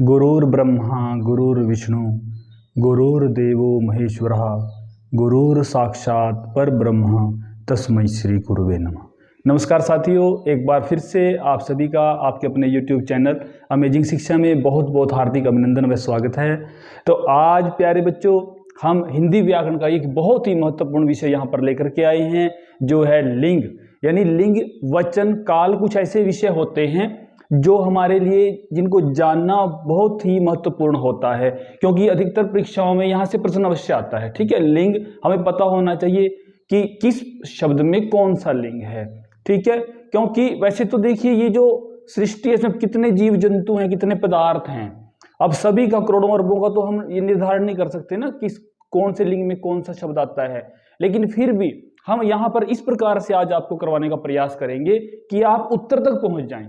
गुरुर्ब्रह्मा गुरुर्विष्णु गुरुर्देवो महेश्वरः गुरुर साक्षात परब्रह्म तस्मै श्री गुरुवे नमः। नमस्कार साथियों, एक बार फिर से आप सभी का आपके अपने YouTube चैनल अमेजिंग शिक्षा में बहुत बहुत हार्दिक अभिनंदन व स्वागत है। तो आज प्यारे बच्चों, हम हिंदी व्याकरण का एक बहुत ही महत्वपूर्ण विषय यहाँ पर लेकर के आए हैं, जो है लिंग। यानी लिंग, वचन, काल, कुछ ऐसे विषय होते हैं जो हमारे लिए जिनको जानना बहुत ही महत्वपूर्ण होता है, क्योंकि अधिकतर परीक्षाओं में यहाँ से प्रश्न अवश्य आता है। ठीक है, लिंग हमें पता होना चाहिए कि किस शब्द में कौन सा लिंग है। ठीक है, क्योंकि वैसे तो देखिए ये जो सृष्टि है इसमें कितने जीव जंतु हैं, कितने पदार्थ हैं, अब सभी का करोड़ों अरबों का तो हम ये निर्धारण नहीं कर सकते ना कि कौन से लिंग में कौन सा शब्द आता है। लेकिन फिर भी हम यहाँ पर इस प्रकार से आज आपको करवाने का प्रयास करेंगे कि आप उत्तर तक पहुंच जाएं।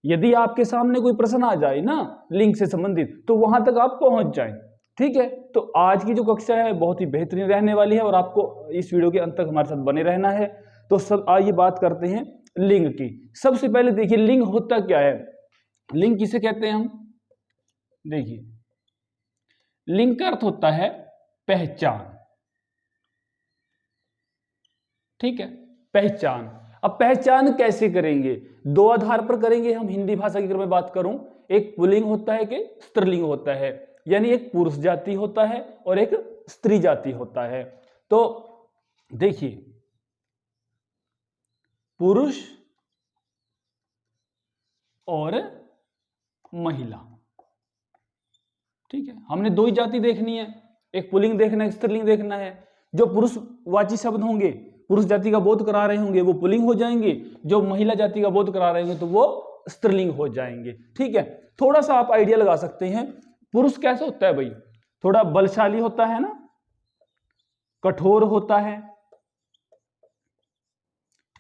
यदि आपके सामने कोई प्रश्न आ जाए ना लिंग से संबंधित, तो वहां तक आप पहुंच जाएं। ठीक है, तो आज की जो कक्षा है बहुत ही बेहतरीन रहने वाली है और आपको इस वीडियो के अंत तक हमारे साथ बने रहना है। तो सब आइए बात करते हैं लिंग की। सबसे पहले देखिए लिंग होता क्या है, लिंग किसे कहते हैं हम। देखिए लिंग का अर्थ होता है पहचान। ठीक है, पहचान। अब पहचान कैसे करेंगे, दो आधार पर करेंगे हम। हिंदी भाषा की अगर मैं बात करूं, एक पुल्लिंग होता है कि स्त्रीलिंग होता है, यानी एक पुरुष जाति होता है और एक स्त्री जाति होता है। तो देखिए पुरुष और महिला, ठीक है, हमने दो ही जाति देखनी है, एक पुल्लिंग देखना है, एक स्त्रीलिंग देखना है। जो पुरुषवाची शब्द होंगे, पुरुष जाति का बोध करा रहे होंगे, वो पुल्लिंग हो जाएंगे। जो महिला जाति का बोध करा रहे होंगे तो वो स्त्रीलिंग हो जाएंगे। ठीक है, थोड़ा सा आप आइडिया लगा सकते हैं पुरुष कैसे होता है भाई, थोड़ा बलशाली होता है ना, कठोर होता है।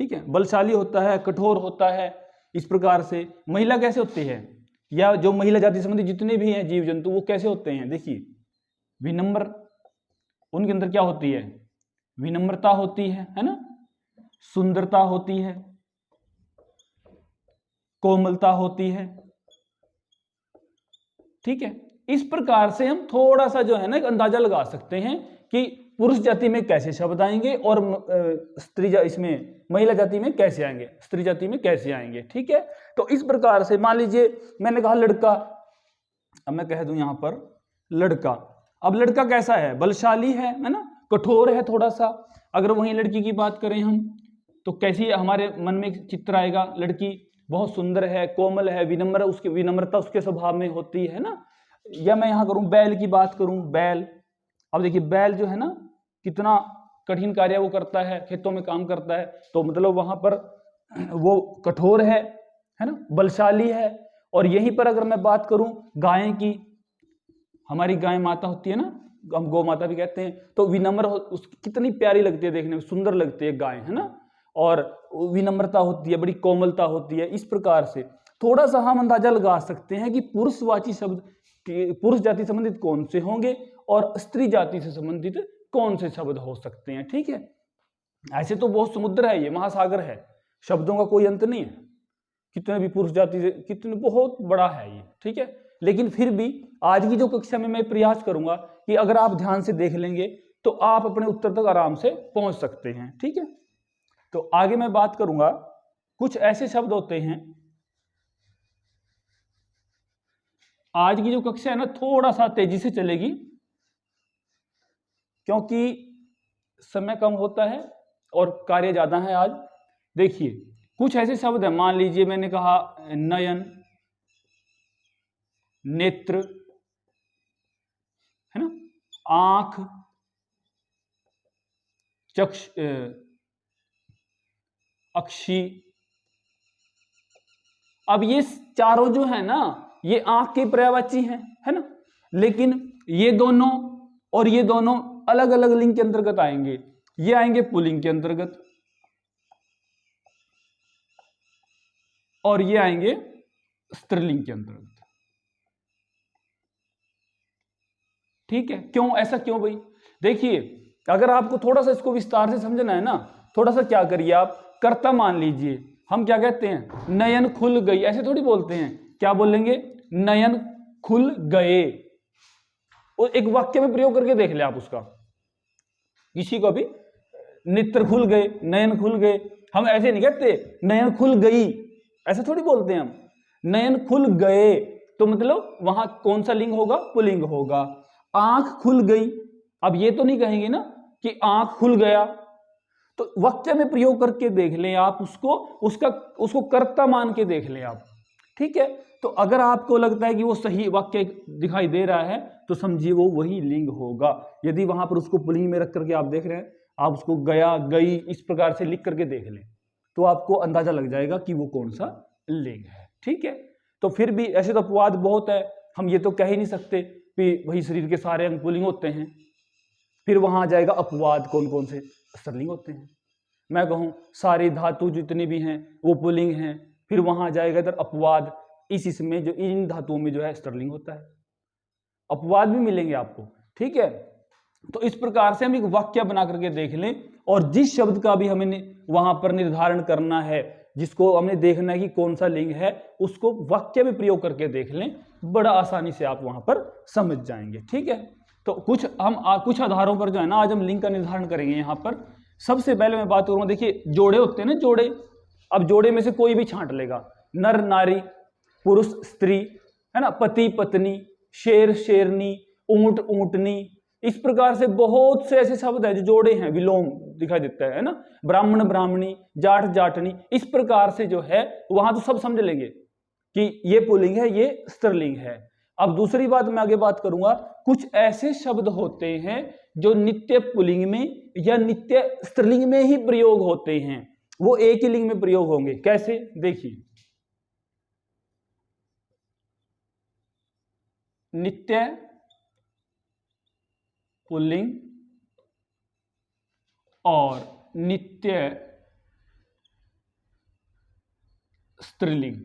ठीक है, बलशाली होता है, कठोर होता है, इस प्रकार से। महिला कैसे होती है, या जो महिला जाति संबंधी जितने भी हैं जीव जंतु वो कैसे होते हैं, देखिए विनम्र, उनके अंदर क्या होती है, विनम्रता होती है ना, सुंदरता होती है, कोमलता होती है। ठीक है, इस प्रकार से हम थोड़ा सा जो है ना एक अंदाजा लगा सकते हैं कि पुरुष जाति में कैसे शब्द आएंगे और इसमें महिला जाति में कैसे आएंगे, स्त्री जाति में कैसे आएंगे। ठीक है, तो इस प्रकार से मान लीजिए मैंने कहा लड़का, अब मैं कह दूं यहां पर लड़का। अब लड़का कैसा है, बलशाली है ना, कठोर है थोड़ा सा। अगर वहीं लड़की की बात करें हम, तो कैसी हमारे मन में एक चित्र आएगा, लड़की बहुत सुंदर है, कोमल है, विनम्र, उसकी विनम्रता उसके स्वभाव में होती है ना। या मैं यहां करूं बैल की बात करूं, बैल, अब देखिए बैल जो है ना कितना कठिन कार्य वो करता है, खेतों में काम करता है, तो मतलब वहां पर वो कठोर है ना, बलशाली है। और यहीं पर अगर मैं बात करूं गाय की, हमारी गाय माता होती है ना, हम गौ माता भी कहते हैं, तो विनम्र उसकी कितनी प्यारी लगती है, देखने में सुंदर लगती है गाय, है ना, और विनम्रता होती है, बड़ी कोमलता होती है। इस प्रकार से थोड़ा सा हम अंदाजा लगा सकते हैं कि पुरुषवाची शब्द पुरुष जाति संबंधित कौन से होंगे और स्त्री जाति से संबंधित कौन से शब्द हो सकते हैं। ठीक है, ऐसे तो बहुत समुद्र है, ये महासागर है, शब्दों का कोई अंत नहीं है, कितने भी पुरुष जाति से कितने, बहुत बड़ा है ये। ठीक है, लेकिन फिर भी आज की जो कक्षा में मैं प्रयास करूंगा कि अगर आप ध्यान से देख लेंगे तो आप अपने उत्तर तक आराम से पहुंच सकते हैं। ठीक है, तो आगे मैं बात करूंगा, कुछ ऐसे शब्द होते हैं। आज की जो कक्षा है ना थोड़ा सा तेजी से चलेगी क्योंकि समय कम होता है और कार्य ज्यादा है आज। देखिए कुछ ऐसे शब्द हैं, मान लीजिए मैंने कहा नयन, नेत्र, है ना, आंख, चक्ष, अक्षी। अब ये चारों जो है ना ये आंख के पर्यायवाची हैं, है ना, लेकिन ये दोनों और ये दोनों अलग अलग लिंग के अंतर्गत आएंगे। ये आएंगे पुल्लिंग के अंतर्गत और ये आएंगे स्त्रीलिंग के अंतर्गत। ठीक है, क्यों, ऐसा क्यों भाई, देखिए अगर आपको थोड़ा सा इसको विस्तार से समझना है ना, थोड़ा सा क्या करिए आप, कर्ता मान लीजिए, हम क्या कहते हैं, नयन खुल गई, ऐसे थोड़ी बोलते हैं, क्या बोलेंगे, नयन खुल गए, और एक वाक्य में प्रयोग करके देख ले आप उसका। किसी को भी नेत्र खुल गए, नयन खुल गए, हम ऐसे नहीं कहते नयन खुल गई, ऐसा थोड़ी बोलते हैं हम। नयन खुल गए तो मतलब वहां कौन सा लिंग होगा? पुल्लिंग होगा। आंख खुल गई, अब ये तो नहीं कहेंगे ना कि आंख खुल गया, तो वाक्य में प्रयोग करके देख लें आप उसको कर्ता मान के देख लें आप, ठीक है। तो अगर आपको लगता है कि वो सही वाक्य दिखाई दे रहा है तो समझिए वो वही लिंग होगा। यदि वहां पर उसको पुल्लिंग में रख करके आप देख रहे हैं, आप उसको गया, गई इस प्रकार से लिख करके देख लें तो आपको अंदाजा लग जाएगा कि वो कौन सा लिंग है, ठीक है। तो फिर भी ऐसे तो अपवाद बहुत है, हम ये तो कह ही नहीं सकते कि वही शरीर के सारे अंग पुल्लिंग होते हैं। फिर वहां आ जाएगा अपवाद, कौन कौन से स्त्रीलिंग होते हैं। मैं कहूं सारे धातु जितने भी हैं वो पुल्लिंग हैं, फिर वहां आ जाएगा इधर अपवाद, इसमें जो इन धातुओं में जो है स्त्रीलिंग होता है, अपवाद भी मिलेंगे आपको, ठीक है। तो इस प्रकार से हम एक वाक्य बना करके देख लें, और जिस शब्द का भी हमें वहां पर निर्धारण करना है, जिसको हमने देखना है कि कौन सा लिंग है, उसको वाक्य में प्रयोग करके देख लें, बड़ा आसानी से आप वहां पर समझ जाएंगे, ठीक है। तो कुछ आधारों पर जो है ना आज हम लिंग का निर्धारण करेंगे। यहाँ पर सबसे पहले मैं बात करूंगा, देखिए जोड़े होते हैं ना, जोड़े। अब जोड़े में से कोई भी छांट लेगा, नर नारी, पुरुष स्त्री, है ना, पति पत्नी, शेर शेरनी, ऊंट ऊंटनी, इस प्रकार से बहुत से ऐसे शब्द है जो जोड़े हैं, विलोम दिखाई देता है ना, ब्राह्मण ब्राह्मणी, जाट जाटनी, इस प्रकार से जो है वहां तो सब समझ लेंगे कि ये पुल्लिंग है, ये स्त्रीलिंग है। अब दूसरी बात मैं आगे बात करूंगा, कुछ ऐसे शब्द होते हैं जो नित्य पुल्लिंग में या नित्य स्त्रीलिंग में ही प्रयोग होते हैं, वो एक ही लिंग में प्रयोग होंगे। कैसे? देखिए, नित्य पुल्लिंग और नित्य स्त्रीलिंग,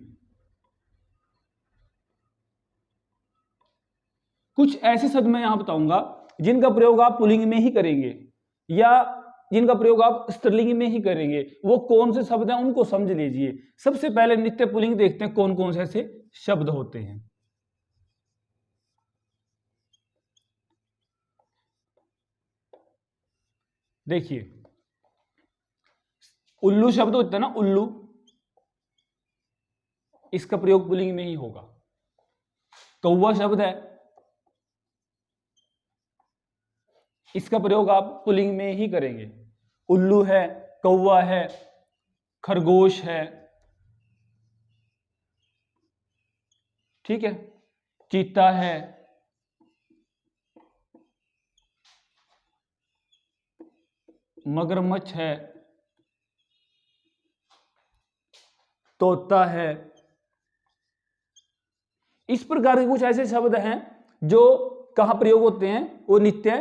कुछ ऐसे शब्द मैं यहां बताऊंगा जिनका प्रयोग आप पुल्लिंग में ही करेंगे या जिनका प्रयोग आप स्त्रीलिंग में ही करेंगे। वो कौन से शब्द हैं उनको समझ लीजिए। सबसे पहले नित्य पुल्लिंग देखते हैं कौन कौन से ऐसे शब्द होते हैं। देखिए, उल्लू शब्द होता है ना, उल्लू, इसका प्रयोग पुल्लिंग में ही होगा। कौवा शब्द है, इसका प्रयोग आप पुल्लिंग में ही करेंगे। उल्लू है, कौवा है, खरगोश है, ठीक है, चीता है, मगरमच्छ है, तोता है। इस प्रकार के कुछ ऐसे शब्द हैं जो कहां प्रयोग होते हैं, वो नित्य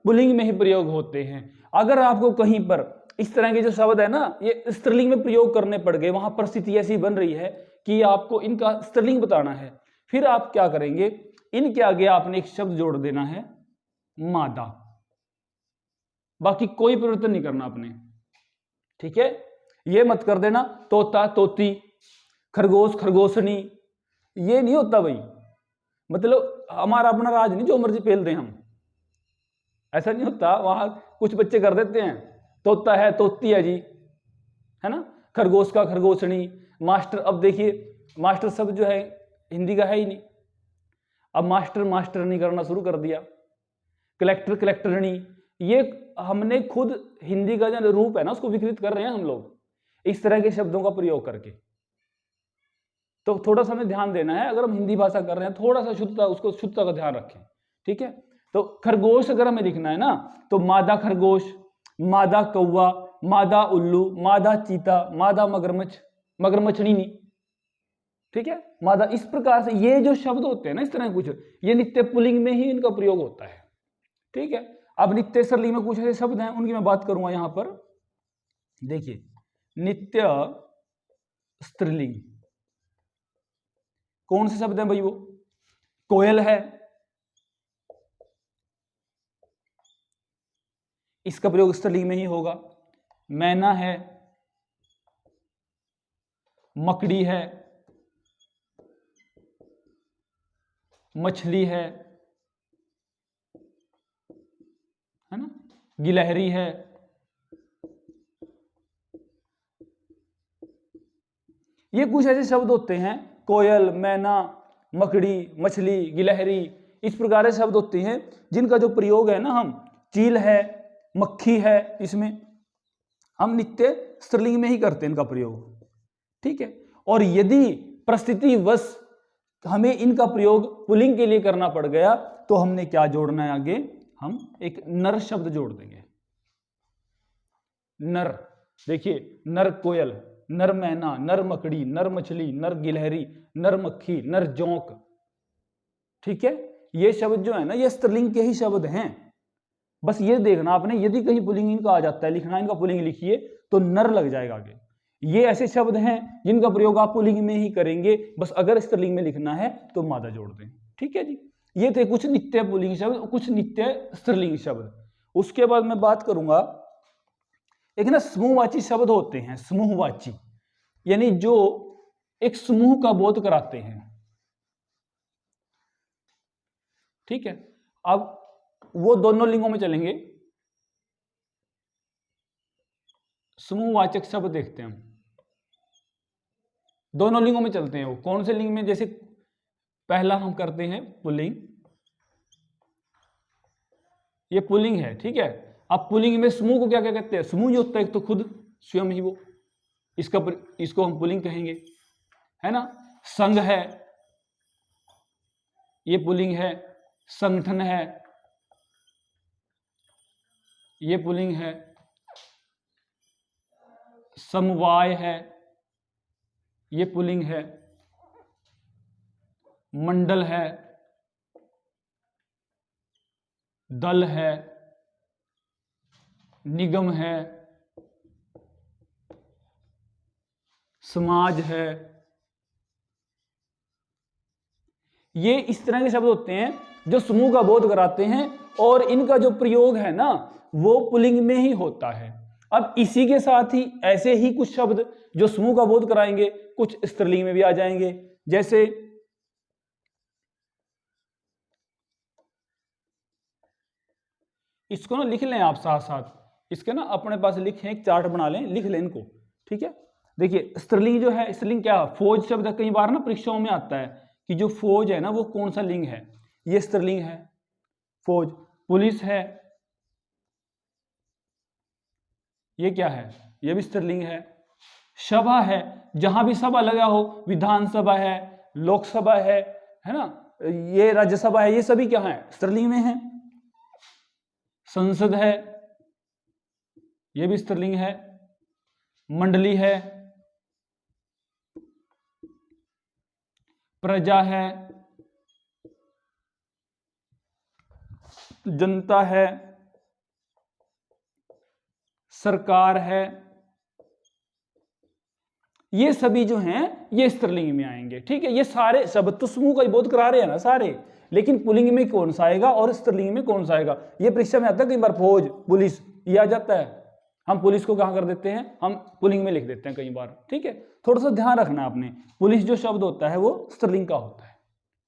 पुल्लिंग में ही प्रयोग होते हैं। अगर आपको कहीं पर इस तरह के जो शब्द है ना ये स्त्रीलिंग में प्रयोग करने पड़ गए, वहां परिस्थिति ऐसी बन रही है कि आपको इनका स्त्रीलिंग बताना है, फिर आप क्या करेंगे, इनके आगे आपने एक शब्द जोड़ देना है, मादा। बाकी कोई परिवर्तन नहीं करना आपने, ठीक है। ये मत कर देना तोता तोती, खरगोश खरगोशनी, ये नहीं होता भाई। मतलब हमारा अपना राज नहीं, जो मर्जी पेल दें हम, ऐसा नहीं होता। वहां कुछ बच्चे कर देते हैं, तोता है तोती है जी, है ना, खरगोश का खरगोशनी, मास्टर। अब देखिए मास्टर शब्द जो है हिंदी का है ही नहीं, अब मास्टर मास्टरनी करना शुरू कर दिया, कलेक्टर कलेक्टरनी, ये हमने खुद हिंदी का जो रूप है ना उसको विकृत कर रहे हैं हम लोग इस तरह के शब्दों का प्रयोग करके। तो थोड़ा सा हमें ध्यान देना है, अगर हम हिंदी भाषा कर रहे हैं थोड़ा सा शुद्धता, उसको शुद्धता का ध्यान रखें, ठीक है। तो खरगोश अगर हमें लिखना है ना तो मादा खरगोश, मादा कौवा, मादा उल्लू, मादा चीता, मादा मगरमच्छ, मगरमच्छनी नहीं, ठीक है, मादा। इस प्रकार से ये जो शब्द होते हैं ना इस तरह कुछ, ये नित्य पुल्लिंग में ही इनका प्रयोग होता है, ठीक है। अब नित्य स्त्रीलिंग में कुछ ऐसे शब्द हैं उनकी मैं बात करूंगा यहां पर। देखिए, नित्य स्त्रीलिंग कौन से शब्द हैं भाई? वो कोयल है, इसका प्रयोग स्त्रीलिंग में ही होगा। मैना है, मकड़ी है, मछली है ना, गिलहरी है, ये कुछ ऐसे शब्द होते हैं, कोयल, मैना, मकड़ी, मछली, गिलहरी, इस प्रकार से शब्द होते हैं जिनका जो प्रयोग है ना, हम चील है, मक्खी है, इसमें हम नित्य स्त्रीलिंग में ही करते हैं इनका प्रयोग, ठीक है। और यदि परिस्थितिवश हमें इनका प्रयोग पुल्लिंग के लिए करना पड़ गया तो हमने क्या जोड़ना है आगे, हम एक नर शब्द जोड़ देंगे। नर, देखिए, नर कोयल, नर मैना, नर मकड़ी, नर मछली, नर गिलहरी, नर मक्खी, नर जोंक, ठीक है। ये शब्द जो है ना, ये स्त्रीलिंग के ही शब्द हैं। बस ये देखना आपने, यदि कहीं पुल्लिंग इनका आ जाता है, लिखना इनका पुल्लिंग लिखिए तो नर लग जाएगा आगे। ये ऐसे शब्द हैं जिनका प्रयोग आप पुल्लिंग में ही करेंगे, बस अगर स्त्रीलिंग में लिखना है तो मादा जोड़ दें, ठीक है जी। ये थे कुछ नित्य पुल्लिंग शब्द, कुछ नित्य स्त्रीलिंग शब्द। उसके बाद मैं बात करूंगा, एक ना समूहवाची शब्द होते हैं, समूहवाची, यानी जो एक समूह का बोध कराते हैं, ठीक है। अब वो दोनों लिंगों में चलेंगे। समूहवाचक शब्द देखते हैं हम, दोनों लिंगों में चलते हैं। वो कौन से लिंग में, जैसे पहला हम करते हैं पुल्लिंग, ये पुल्लिंग है, ठीक है। अब पुल्लिंग में समूह को क्या क्या कहते हैं, समूह जो होता है एक तो खुद स्वयं ही वो, इसको हम पुल्लिंग कहेंगे, है ना। संघ है, ये पुल्लिंग है। संगठन है, ये पुल्लिंग है। समवाय है, ये पुल्लिंग है। मंडल है, दल है, निगम है, समाज है। ये इस तरह के शब्द होते हैं जो समूह का बोध कराते हैं, और इनका जो प्रयोग है ना वो पुल्लिंग में ही होता है। अब इसी के साथ ही ऐसे ही कुछ शब्द जो समूह का बोध कराएंगे, कुछ स्त्रीलिंग में भी आ जाएंगे। जैसे इसको ना लिख लें आप साथ साथ, इसके ना अपने पास लिखें, एक चार्ट बना लें, लिख लें इनको, ठीक है। देखिए स्त्रीलिंग जो है, स्त्रीलिंग क्या, फौज शब्द कई बार ना परीक्षाओं में आता है कि जो फौज है ना वो कौन सा लिंग है, ये स्त्रीलिंग है फौज। पुलिस है, ये क्या है, ये भी स्त्रीलिंग है। सभा है, जहां भी सभा लगा हो, विधानसभा है, लोकसभा है ना, ये राज्यसभा है, ये सभी क्या है, स्त्रीलिंग में है। संसद है, ये भी स्त्रीलिंग है। मंडली है, प्रजा है, जनता है, सरकार है, ये सभी जो हैं ये स्त्रीलिंग में आएंगे, ठीक है। ये सारे शब्द तो समूह का ही बोध करा रहे हैं ना सारे, लेकिन पुल्लिंग में कौन सा आएगा और स्त्रीलिंग में कौन सा आएगा, ये परीक्षा में आता है कई बार, फौज, पुलिस, ये आ जाता है। हम पुलिस को कहां कर देते हैं, हम पुल्लिंग में लिख देते हैं कई बार, ठीक है। थोड़ा सा ध्यान रखना आपने, पुलिस जो शब्द होता है वो स्त्रीलिंग का होता है,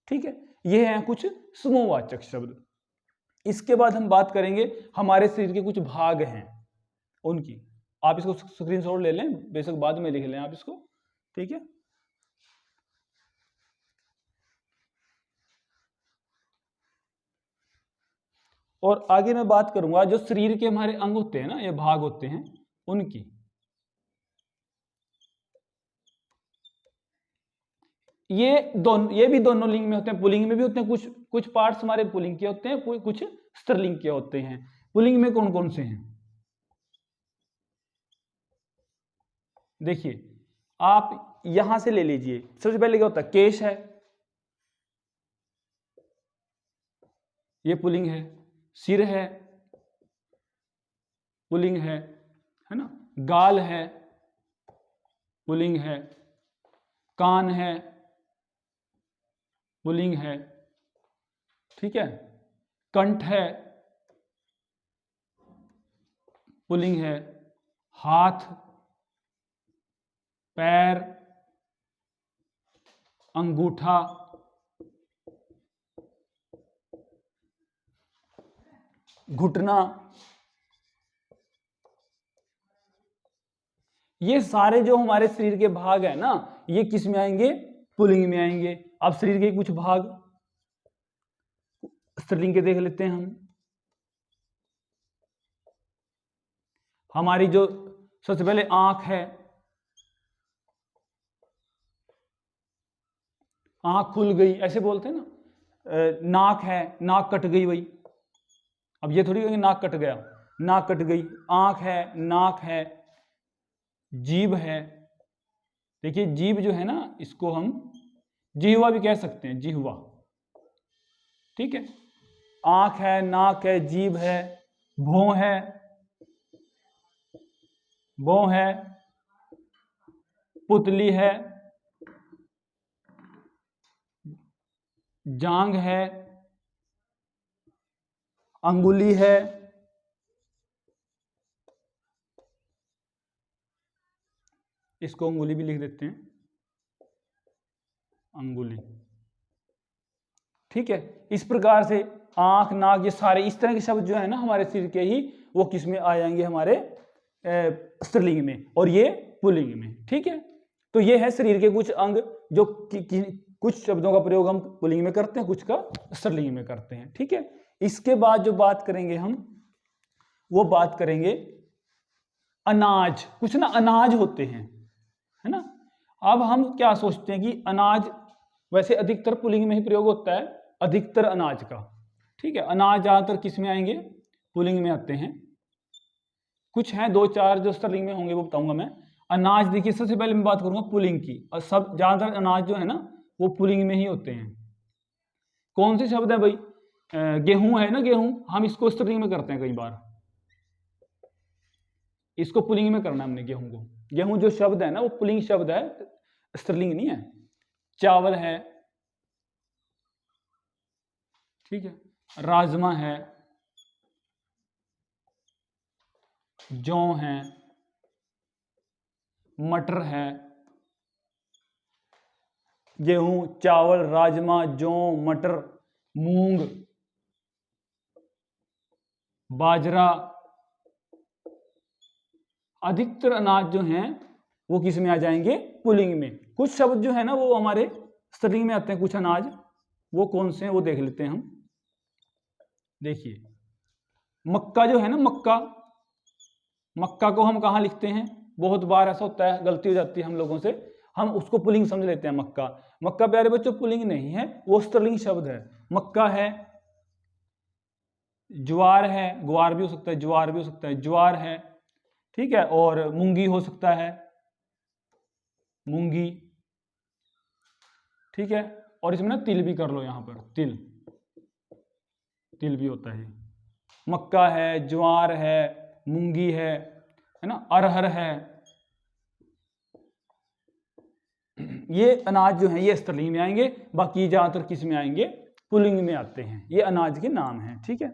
ठीक है। ये हैं कुछ समूहवाचक शब्द। इसके बाद हम बात करेंगे हमारे शरीर के कुछ भाग हैं उनकी। आप इसको स्क्रीनशॉट ले लें, बेशक बाद में लिख लें आप इसको, ठीक है। और आगे मैं बात करूंगा जो शरीर के हमारे अंग होते हैं ना, ये भाग होते हैं उनकी। ये भी दोनों लिंग में होते हैं, पुल्लिंग में भी होते हैं। कुछ पार्ट्स हमारे पुल्लिंग के होते हैं, कुछ स्त्रीलिंग के होते हैं। पुल्लिंग में कौन कौन से हैं, देखिए आप यहां से ले लीजिए। सबसे पहले क्या होता है, केश है, ये पुल्लिंग है। सिर है, पुल्लिंग है ना। गाल है, पुल्लिंग है। कान है, पुल्लिंग है, ठीक है। कंठ है, पुल्लिंग है। हाथ, पैर, अंगूठा, घुटना, ये सारे जो हमारे शरीर के भाग है ना, ये किस में आएंगे? पुल्लिंग में आएंगे। अब शरीर के कुछ भाग स्त्रीलिंग के देख लेते हैं हम। हमारी जो सबसे पहले आंख है, आंख खुल गई ऐसे बोलते हैं ना। नाक है, नाक कट गई भाई। अब ये थोड़ी नाक कट गया, नाक कट गई। आंख है, नाक है, जीभ है। देखिए जीभ जो है ना, इसको हम जिह्वा भी कह सकते हैं, जिह्वा। ठीक है, आंख है, नाक है, जीभ है, भौं है, भौं है, पुतली है, जांघ है, अंगुली है, इसको अंगुली भी लिख देते हैं, अंगुली। ठीक है, इस प्रकार से आंख, नाक, ये सारे इस तरह के शब्द जो है ना हमारे शरीर के ही, वो किस में आ जाएंगे? हमारे स्त्रीलिंग में, और ये पुल्लिंग में। ठीक है, तो ये है शरीर के कुछ अंग जो कुछ शब्दों का प्रयोग हम पुल्लिंग में करते हैं, कुछ का स्त्रीलिंग में करते हैं। ठीक है, इसके बाद जो बात करेंगे हम, वो बात करेंगे अनाज। कुछ ना अनाज होते हैं, है ना। अब हम क्या सोचते हैं कि अनाज वैसे अधिकतर पुल्लिंग में ही प्रयोग होता है, अधिकतर अनाज का। ठीक है, अनाज ज्यादातर किस में आएंगे? पुल्लिंग में आते हैं। कुछ हैं दो चार जो स्त्रीलिंग में होंगे, वो बताऊंगा मैं। अनाज देखिए, सबसे पहले मैं बात करूंगा पुल्लिंग की, और सब ज्यादातर अनाज जो है ना वो पुल्लिंग में ही होते हैं। कौन से शब्द है भाई? गेहूं है ना, गेहूं, हम इसको स्त्रीलिंग में करते हैं कई बार, इसको पुल्लिंग में करना है हमने गेहूं को। गेहूं जो शब्द है ना वो पुल्लिंग शब्द है, स्त्रीलिंग नहीं है। चावल है, ठीक है, राजमा है, जौ है, मटर है। गेहूं, चावल, राजमा, जौ, मटर, मूंग, बाजरा, अधिकतर अनाज जो हैं वो किस में आ जाएंगे? पुल्लिंग में। कुछ शब्द जो है ना वो हमारे स्त्रीलिंग में आते हैं, कुछ अनाज, वो कौन से हैं वो देख लेते हैं हम। देखिए मक्का जो है ना, मक्का, मक्का को हम कहाँ लिखते हैं? बहुत बार ऐसा होता है, गलती हो जाती है हम लोगों से, हम उसको पुल्लिंग समझ लेते हैं मक्का। मक्का प्यारे बच्चों पुल्लिंग नहीं है, वो स्त्रीलिंग शब्द है। मक्का है, ज्वार है, ग्वार भी हो सकता है, ज्वार भी हो सकता है, ज्वार है, ठीक है, और मूंगी हो सकता है, मूंगी, ठीक है, और इसमें ना तिल भी कर लो, यहां पर तिल, तिल भी होता है। मक्का है, ज्वार है, मूंगी है ना, अरहर है। ये अनाज जो है ये स्त्रीलिंग में आएंगे, बाकी ज्यादातर किस में आएंगे? पुल्लिंग में आते हैं। ये अनाज के नाम हैं। ठीक है,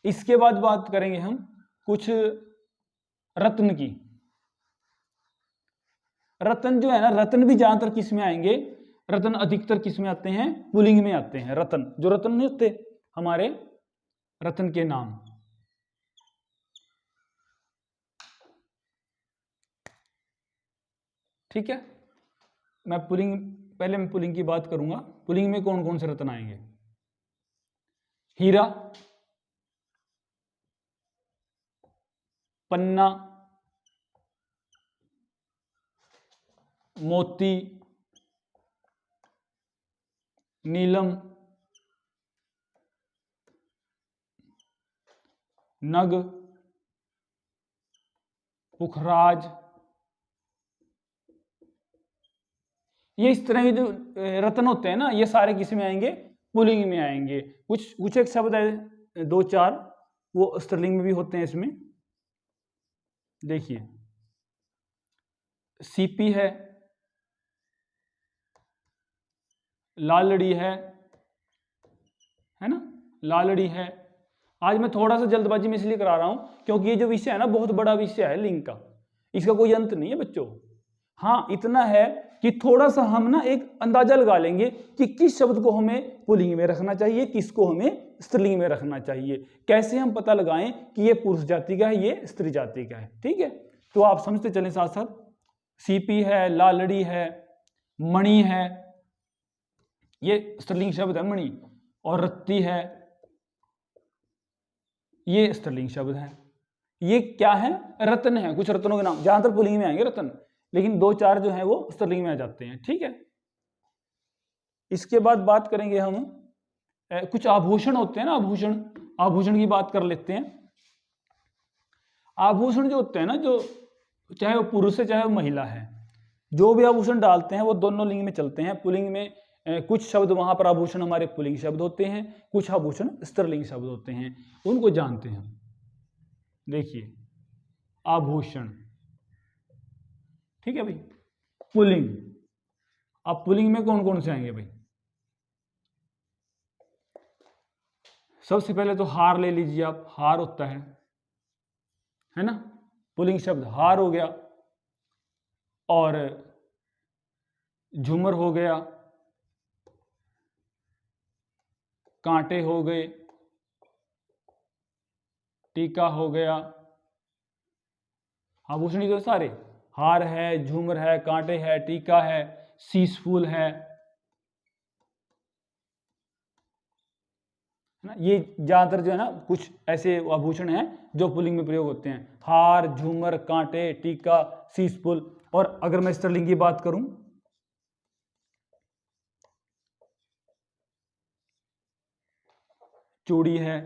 इसके बाद बात करेंगे हम कुछ रत्न की। रत्न जो है ना, रत्न भी ज्यादातर किस में आएंगे? रत्न अधिकतर किस में आते हैं? पुल्लिंग में आते हैं। रत्न, जो रत्न नहीं होते हमारे, रत्न के नाम। ठीक है, मैं पुल्लिंग, पहले मैं पुल्लिंग की बात करूंगा। पुल्लिंग में कौन कौन से रत्न आएंगे? हीरा, पन्ना, मोती, नीलम, नग, पुखराज। ये इस तरह के जो रत्न होते हैं ना, ये सारे किस में आएंगे? पुल्लिंग में आएंगे। कुछ एक शब्द है दो चार, वो स्त्रीलिंग में भी होते हैं इसमें। देखिए सीपी है, लालड़ी है ना, लालड़ी है। आज मैं थोड़ा सा जल्दबाजी में इसलिए करा रहा हूं क्योंकि ये जो विषय है ना बहुत बड़ा विषय है लिंग का, इसका कोई अंत नहीं है बच्चों। हाँ इतना है कि थोड़ा सा हम ना एक अंदाजा लगा लेंगे कि किस शब्द को हमें पुल्लिंग में रखना चाहिए, किसको हमें स्त्रीलिंग में रखना चाहिए। कैसे हम पता लगाएं कि ये पुरुष जाति का है, ये स्त्री जाति का है। ठीक है, तो आप समझते चलें साथ साथ। सीपी है, लालड़ी है, मणि है, ये स्त्रीलिंग शब्द है मणि, और रत्ती है, ये स्त्रीलिंग शब्द है। ये क्या है? रत्न है, कुछ रत्नों के नाम, ज्यादातर पुल्लिंग में आएंगे रत्न, लेकिन 2-4 जो है वो स्त्रीलिंग में आ जाते हैं। ठीक है, इसके बाद बात करेंगे हम कुछ आभूषण होते हैं ना, आभूषण की बात कर लेते हैं। आभूषण जो होते हैं ना, जो चाहे वो पुरुष है चाहे वो महिला है, जो भी आभूषण डालते हैं वो दोनों लिंग में चलते हैं। पुल्लिंग में कुछ शब्द वहां पर आभूषण हमारे पुल्लिंग शब्द होते हैं, कुछ आभूषण स्त्रीलिंग शब्द होते हैं, उनको जानते हैं। देखिए आभूषण, ठीक है भाई, पुल्लिंग। अब पुल्लिंग में कौन कौन से आएंगे भाई? सबसे पहले तो हार ले लीजिए आप, हार होता है ना, पुल्लिंग शब्द हार हो गया, और झूमर हो गया, कांटे हो गए, टीका हो गया, आभूषण तो सारे, हार है, झूमर है, कांटे है, टीका है, शीश फूल है ना। ये ज्यादातर जो है ना कुछ ऐसे आभूषण हैं जो पुल्लिंग में प्रयोग होते हैं, हार, झूमर, कांटे, टीका, शीश फूल। और अगर मैं स्त्रीलिंग की बात करूं, चूड़ी है,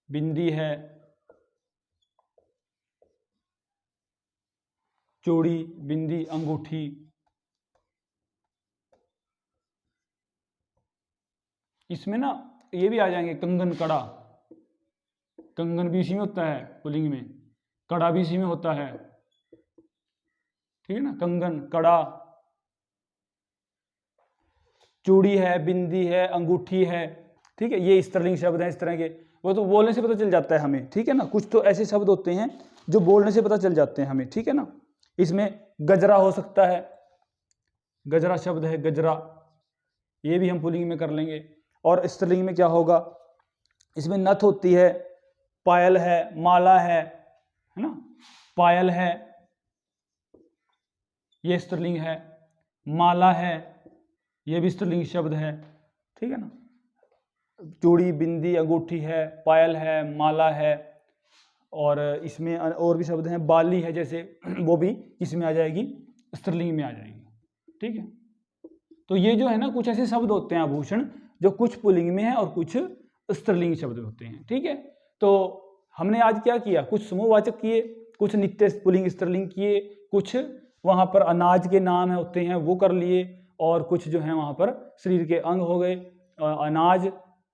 बिंदी है, चूड़ी, बिंदी, अंगूठी, इसमें ना ये भी आ जाएंगे, कंगन, कड़ा। कंगन भी इसी में होता है पुल्लिंग में, कड़ा भी इसी में होता है, ठीक है ना। कंगन, कड़ा, चूड़ी है, बिंदी है, अंगूठी है, ठीक है, ये स्त्रीलिंग शब्द हैं इस तरह के। वो तो बोलने से पता चल जाता है हमें, ठीक है ना। कुछ तो ऐसे शब्द होते हैं जो बोलने से पता चल जाते हैं हमें, ठीक है ना। इसमें गजरा हो सकता है, गजरा शब्द है, गजरा, ये भी हम पुल्लिंग में कर लेंगे। और स्त्रीलिंग में क्या होगा? इसमें नथ होती है, पायल है, माला है ना, पायल है, ये स्त्रीलिंग है, माला है, ये भी स्त्रीलिंग शब्द है, ठीक है ना। चूड़ी, बिंदी, अंगूठी है, पायल है, माला है, और इसमें और भी शब्द हैं, बाली है जैसे, वो भी इसमें आ जाएगी, स्त्रीलिंग में आ जाएगी, ठीक है। तो ये जो है ना कुछ ऐसे शब्द होते हैं आभूषण जो कुछ पुल्लिंग में है और कुछ स्त्रीलिंग शब्द होते हैं, ठीक है। तो हमने आज क्या किया? कुछ समूहवाचक किए, कुछ नित्य पुल्लिंग स्त्रीलिंग किए, कुछ वहां पर अनाज के नाम होते हैं वो कर लिए, और कुछ जो है वहां पर शरीर के अंग हो गए, अनाज,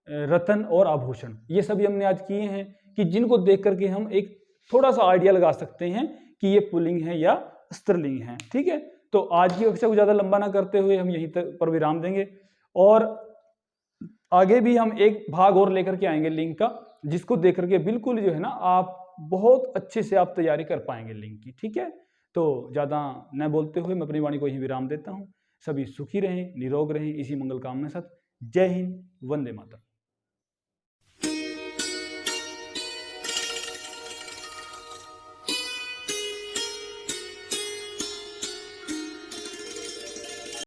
रतन और आभूषण, ये सभी हमने आज किए हैं, कि जिनको देख करके हम एक थोड़ा सा आइडिया लगा सकते हैं कि ये पुल्लिंग है या स्त्रीलिंग है, ठीक है। तो आज की कक्षा को ज़्यादा लंबा ना करते हुए हम यहीं तक पर विराम देंगे, और आगे भी हम एक भाग और लेकर के आएंगे लिंग का, जिसको देख करके बिल्कुल जो है ना आप बहुत अच्छे से आप तैयारी कर पाएंगे लिंग की, ठीक है। तो ज़्यादा न बोलते हुए मैं अपनी वाणी को यहीं विराम देता हूँ। सभी सुखी रहें, निरोग रहें, इसी मंगल कामना के साथ। जय हिंद, वंदे मातरम।